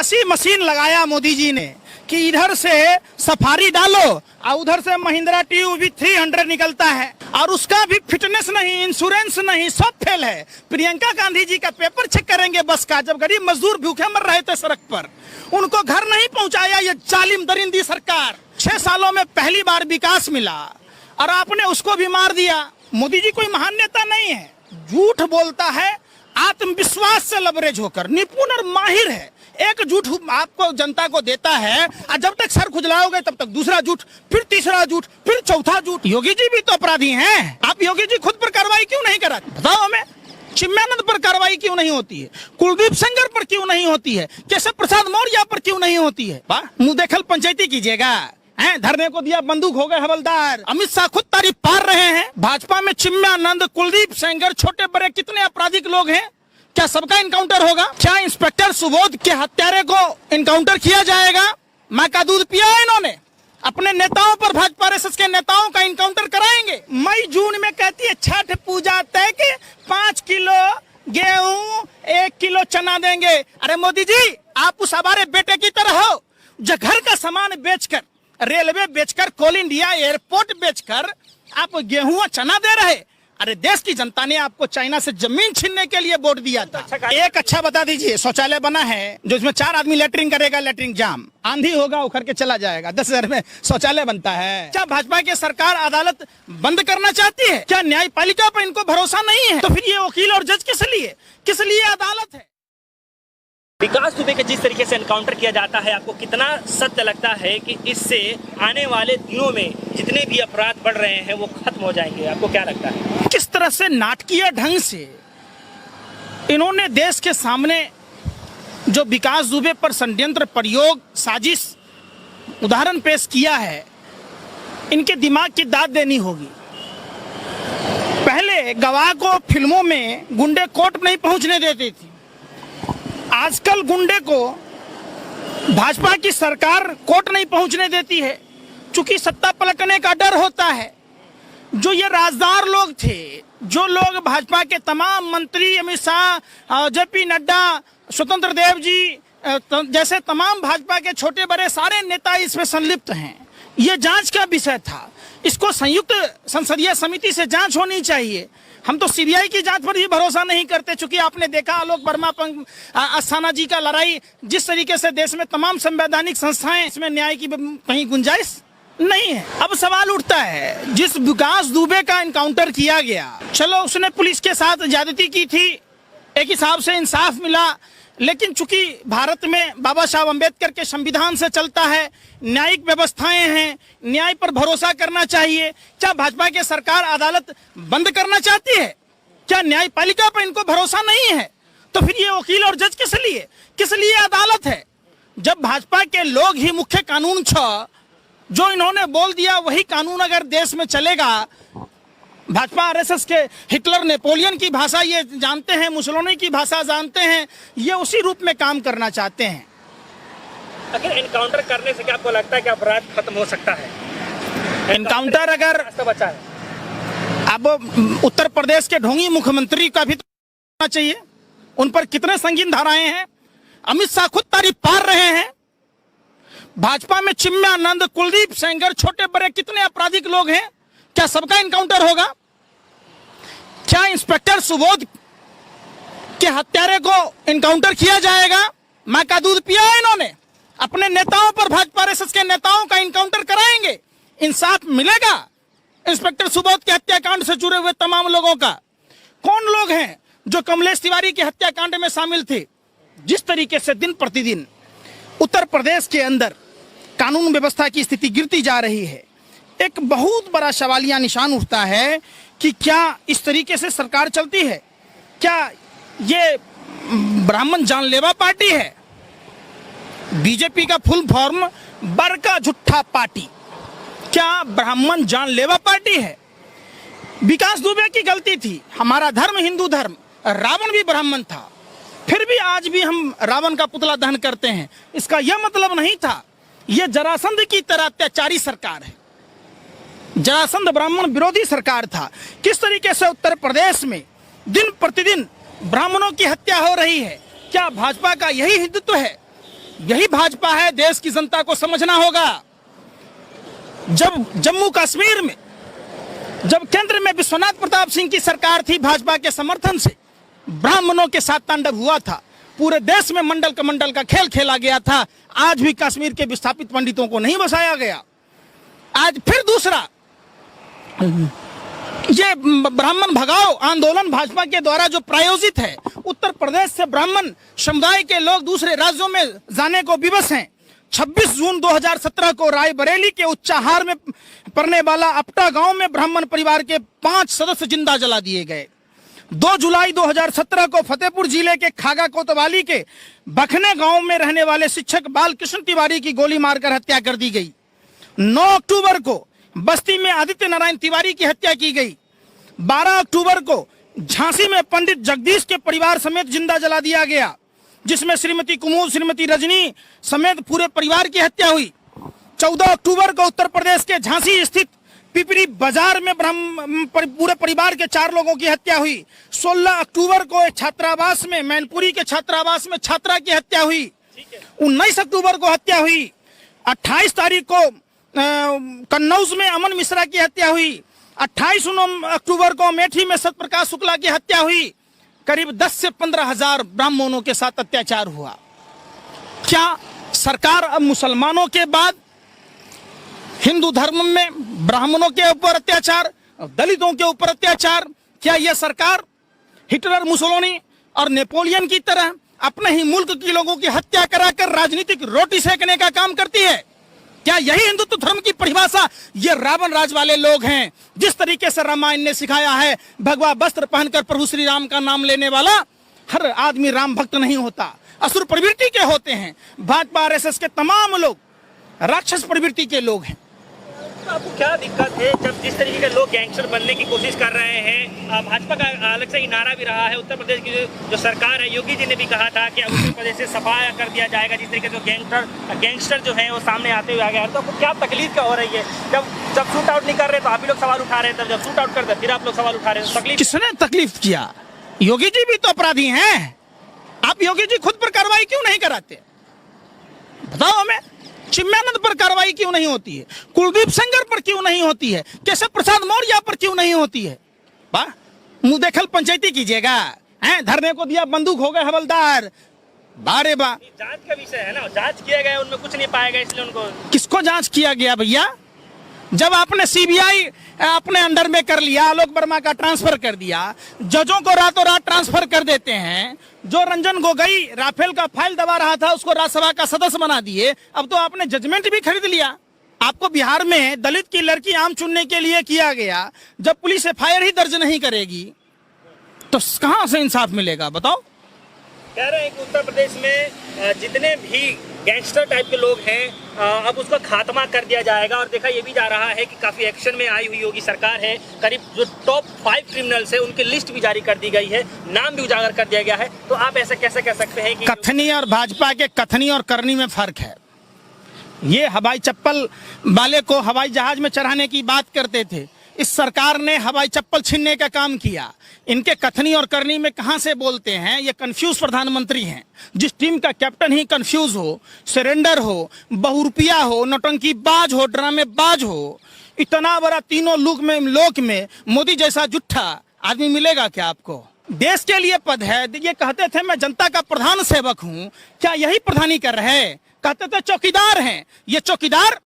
ऐसी मशीन लगाया मोदी जी ने कि इधर से सफारी डालो और उधर से महिंद्रा TUV 300 निकलता है, और उसका भी फिटनेस नहीं, इंश्योरेंस नहीं, सब फेल है। प्रियंका गांधी जी का पेपर चेक करेंगे बस का, जब गरीब मजदूर भूखे मर रहे थे सड़क पर, उनको घर नहीं पहुंचाया ये जालिम दरिंदी सरकार। 6 सालों में पहली बार विकास मिला और आपने उसको भी मार दिया। मोदी जी कोई महान नेता नहीं है, झूठ बोलता है आत्मविश्वास से लबरेज होकर, निपुण और माहिर है। एक झूठ आपको जनता को देता है और जब तक सर खुजलाओगे तब तक दूसरा झूठ, फिर तीसरा झूठ, फिर चौथा झूठ। योगी जी भी तो अपराधी हैं। आप योगी जी खुद पर कार्रवाई क्यों नहीं कराते? बताओ हमें। चिन्मयानंद पर कार्रवाई क्यों नहीं होती है? कुलदीप सेंगर पर क्यों नहीं होती है? केशव प्रसाद मौर्य पर क्यों नहीं होती है? मुंह देखल पंचायती कीजिएगा। धरने को दिया, बंदूक हो गए हवलदार। अमित शाह खुद तारीफ पार रहे हैं। भाजपा में चिन्मयानंद, कुलदीप सेंगर, छोटे बड़े कितने आपराधिक लोग हैं, क्या सबका इनकाउंटर होगा? क्या इंस्पेक्टर सुबोध के हत्यारे को इनकाउंटर किया जाएगा? माँ का दूध पिया है इन्होंने। अपने नेताओं पर, भाजपा आरएसएस के नेताओं का इनकाउंटर कराएंगे। मई जून में कहती है छठ पूजा तय के 5 किलो गेहूं 1 किलो चना देंगे। अरे मोदी जी, आप उस हमारे बेटे की तरह हो जो घर का सामान बेचकर, रेलवे बेचकर, कोल इंडिया एयरपोर्ट बेचकर आप गेहूं और चना दे रहे। अरे देश की जनता ने आपको चाइना से जमीन छीनने के लिए वोट दिया था। एक अच्छा बता दीजिए, शौचालय बना है जो इसमें 4 आदमी लेटरिंग करेगा, लेटरिंग जाम, आंधी होगा उखड़ के चला जाएगा। 10,000 में शौचालय बनता है। क्या भाजपा की सरकार अदालत बंद करना चाहती है? क्या न्यायपालिका पर इनको भरोसा नहीं है? तो फिर ये वकील और जज किस लिए अदालत है? विकास दुबे के जिस तरीके से एनकाउंटर किया जाता है, आपको कितना सत्य लगता है कि इससे आने वाले दिनों में जितने भी अपराध बढ़ रहे हैं वो खत्म हो जाएंगे? आपको क्या लगता है? किस तरह से नाटकीय ढंग से इन्होंने देश के सामने जो विकास दुबे पर षड्यंत्र, प्रयोग, साजिश उदाहरण पेश किया है, इनके दिमाग की दाद देनी होगी। पहले गवाह को फिल्मों में गुंडे कोर्ट नहीं पहुंचने देते थे, आजकल गुंडे को भाजपा की सरकार कोर्ट नहीं पहुंचने देती है, चूंकि सत्ता पलटने का डर होता है। जो ये राजदार लोग थे, जो लोग भाजपा के तमाम मंत्री, अमित शाह, JP नड्डा, स्वतंत्र देव जी जैसे तमाम भाजपा के छोटे बड़े सारे नेता इसमें संलिप्त हैं। ये जांच का विषय था, इसको संयुक्त संसदीय समिति से जांच होनी चाहिए। हम तो CBI की जांच पर भी भरोसा नहीं करते, चूंकि आपने देखा आलोक वर्मा, अस्थाना जी का लड़ाई, जिस तरीके से देश में तमाम संवैधानिक संस्थाएं, इसमें न्याय की कहीं गुंजाइश नहीं है। अब सवाल उठता है, जिस विकास दुबे का इनकाउंटर किया गया, चलो उसने पुलिस के साथ ज्यादती की थी, एक हिसाब से इंसाफ मिला, लेकिन चूंकि भारत में बाबा साहब अम्बेडकर के संविधान से चलता है, न्यायिक व्यवस्थाएं हैं, न्याय पर भरोसा करना चाहिए। क्या भाजपा की सरकार अदालत बंद करना चाहती है? क्या न्यायपालिका पर इनको भरोसा नहीं है? तो फिर ये वकील और जज किस लिए अदालत है? जब भाजपा के लोग ही मुख्य कानून जो इन्होंने बोल दिया वही कानून अगर देश में चलेगा, भाजपा आरएसएस के हिटलर, नेपोलियन की भाषा ये जानते हैं, मुसोलिनी की भाषा जानते हैं, ये उसी रूप में काम करना चाहते हैं। अगर एनकाउंटर करने से क्या आपको लगता है कि अपराध खत्म हो सकता है? एनकाउंटर अगर बचा है, अब उत्तर प्रदेश के ढोंगी मुख्यमंत्री का भी तो चाहिए, उन पर कितने संगीन धाराएं हैं। अमित शाह खुद तारीफ पार रहे हैं। भाजपा में चिन्मयानंद, कुलदीप सेंगर, छोटे बड़े कितने आपराधिक लोग हैं, क्या सबका इनकाउंटर होगा? क्या इंस्पेक्टर सुबोध के हत्यारे को इनकाउंटर किया जाएगा? माँ का दूध पिया है इन्होंने। अपने नेताओं पर, भाजपा आरएसएस के नेताओं का इनकाउंटर कराएंगे, इंसाफ मिलेगा? इंस्पेक्टर सुबोध के हत्याकांड से जुड़े हुए तमाम लोगों का कौन लोग हैं जो कमलेश तिवारी के हत्याकांड में शामिल थे? जिस तरीके से दिन प्रतिदिन उत्तर प्रदेश के अंदर कानून व्यवस्था की स्थिति गिरती जा रही है, एक बहुत बड़ा सवालिया निशान उठता है कि क्या इस तरीके से सरकार चलती है? क्या ये ब्राह्मण जानलेवा पार्टी है? बीजेपी का फुल फॉर्म बड़का झुट्ठा पार्टी, क्या ब्राह्मण जानलेवा पार्टी है? विकास दुबे की गलती थी, हमारा धर्म हिंदू धर्म, रावण भी ब्राह्मण था, फिर भी आज भी हम रावण का पुतला दहन करते हैं। इसका यह मतलब नहीं था। यह जरासंध की तरह अत्याचारी सरकार है, जरासंध ब्राह्मण विरोधी सरकार था। किस तरीके से उत्तर प्रदेश में दिन प्रतिदिन ब्राह्मणों की हत्या हो रही है, क्या भाजपा का यही हिंदुत्व है? यही भाजपा है। देश की जनता को समझना होगा। जब जम्मू कश्मीर में जब केंद्र में विश्वनाथ प्रताप सिंह की सरकार थी, भाजपा के समर्थन से ब्राह्मणों के साथ तांडव हुआ था। पूरे देश में मंडल कमंडल का खेल खेला गया था। आज भी कश्मीर के विस्थापित पंडितों को नहीं बसाया गया। आज फिर दूसरा ये ब्राह्मण भगाओ आंदोलन भाजपा के द्वारा जो प्रायोजित है, उत्तर प्रदेश से ब्राह्मण समुदाय के लोग दूसरे राज्यों में जाने को विवश हैं। 26 जून 2017 को रायबरेली के उच्चाहार में पड़ने वाला अपटा गांव में ब्राह्मण परिवार के 5 सदस्य जिंदा जला दिए गए। 2 जुलाई 2017 को फतेहपुर जिले के खागा कोतवाली के बखने गांव में रहने वाले शिक्षक बालकृष्ण तिवारी की गोली मारकर हत्या कर दी गई। 9 अक्टूबर को बस्ती में आदित्य नारायण तिवारी की हत्या की गई। 12 अक्टूबर को झांसी में पंडित जगदीश के परिवार समेत जिंदा जला दिया गया, जिसमें श्रीमती कुमुद, श्रीमती रजनी समेत पूरे परिवार की हत्या हुई। 14 अक्टूबर को उत्तर प्रदेश के झांसी स्थित पिपरी बाजार में पूरे परिवार के 4 लोगों की हत्या हुई। 16 अक्टूबर को छात्रावास में, मैनपुरी के छात्रावास में छात्रा की हत्या हुई। 19 अक्टूबर को हत्या हुई। 28 तारीख को कन्नौज में अमन मिश्रा की हत्या हुई। 28 अक्टूबर को अमेठी में सत्यप्रकाश शुक्ला की हत्या हुई। करीब 10 से 15 हजार ब्राह्मणों के साथ अत्याचार हुआ। क्या सरकार अब मुसलमानों के बाद हिंदू धर्म में ब्राह्मणों के ऊपर अत्याचार, दलितों के ऊपर अत्याचार, क्या यह सरकार हिटलर, मुसोलिनी और नेपोलियन की तरह अपने ही मुल्क के लोगों की हत्या कराकर राजनीतिक रोटी सेकने का काम करती है? क्या यही हिंदुत्व धर्म की परिभाषा? ये रावण राज वाले लोग हैं। जिस तरीके से रामायण ने सिखाया है, भगवा वस्त्र पहनकर प्रभु श्री राम का नाम लेने वाला हर आदमी राम भक्त नहीं होता, असुर प्रवृत्ति के होते हैं। भाजपा आरएसएस के तमाम लोग राक्षस प्रवृत्ति के लोग हैं। आपको क्या दिक्कत है जब जिस तरीके के लोग गैंगस्टर बनने की कोशिश कर रहे हैं? भाजपा का अलग से ही नारा भी रहा है। उत्तर प्रदेश की जो सरकार है, योगी जी ने भी कहा था कि उत्तर प्रदेश से सफाया कर दिया जाएगा जिस तरीके से गैंगस्टर जो है वो सामने आते हुए आ गया। तो आपको क्या तकलीफ क्या हो रही है? जब शूट आउट नहीं कर रहे तो आप भी लोग सवाल उठा रहे थे, जब शूट आउट करते फिर आप लोग सवाल उठा रहे हैं। तकलीफ किसने तकलीफ किया? योगी जी भी तो अपराधी हैं। आप योगी जी खुद पर कार्रवाई क्यों नहीं कराते? बताओ हमें। चिन्मयानंद पर कार्रवाई क्यों नहीं होती है? कुलदीप सेंगर पर क्यों नहीं होती है? केशव प्रसाद मौर्य पर क्यों नहीं होती है? वाह, मुंह देखल पंचायती कीजिएगा। धरने को दिया, बंदूक हो गए हवलदार। बारे बा, जांच का विषय है ना, जांच किया गया, उनमें कुछ नहीं पाया गया, इसलिए उनको। किसको जांच किया गया भैया? जब आपने सीबीआई अपने अंडर में कर लिया, आलोक वर्मा का ट्रांसफर कर दिया, जजों को रातों रात ट्रांसफर कर देते हैं। जो रंजन गोगोई राफेल का फाइल दबा रहा था उसको राज्यसभा का सदस्य बना दिए। अब तो आपने जजमेंट भी खरीद लिया। आपको बिहार में दलित की लड़की आम चुनने के लिए किया गया। जब पुलिस एफआईआर ही दर्ज नहीं करेगी तो कहां से इंसाफ मिलेगा? बताओ। कह रहे हैं कि उत्तर प्रदेश में जितने भी गैंगस्टर टाइप के लोग हैं अब उसका खात्मा कर दिया जाएगा। और देखा ये भी जा रहा है कि काफी एक्शन में आई हुई योगी सरकार है। करीब जो टॉप 5 क्रिमिनल्स है उनकी लिस्ट भी जारी कर दी गई है, नाम भी उजागर कर दिया गया है। तो आप ऐसे कैसे कह सकते हैं कि कथनी और भाजपा के कथनी और करनी में फर्क है? ये हवाई चप्पल वाले को हवाई जहाज में चढ़ाने की बात करते थे, इस सरकार ने हवाई चप्पल छीनने का काम किया। इनके कथनी और करनी में कहां से बोलते हैं? ये कंफ्यूज प्रधानमंत्री हैं। जिस टीम का कैप्टन ही कंफ्यूज हो, सरेंडर हो, बहुरुपिया हो, नौटंकीबाज हो, ड्रामेबाज हो, इतना बड़ा तीनों लोक में मोदी जैसा जुट्ठा आदमी मिलेगा क्या आपको? देश के लिए पद है। ये कहते थे मैं जनता का प्रधान सेवक हूं, क्या यही प्रधानी कर रहे? कहते थे चौकीदार हैं। ये चौकीदार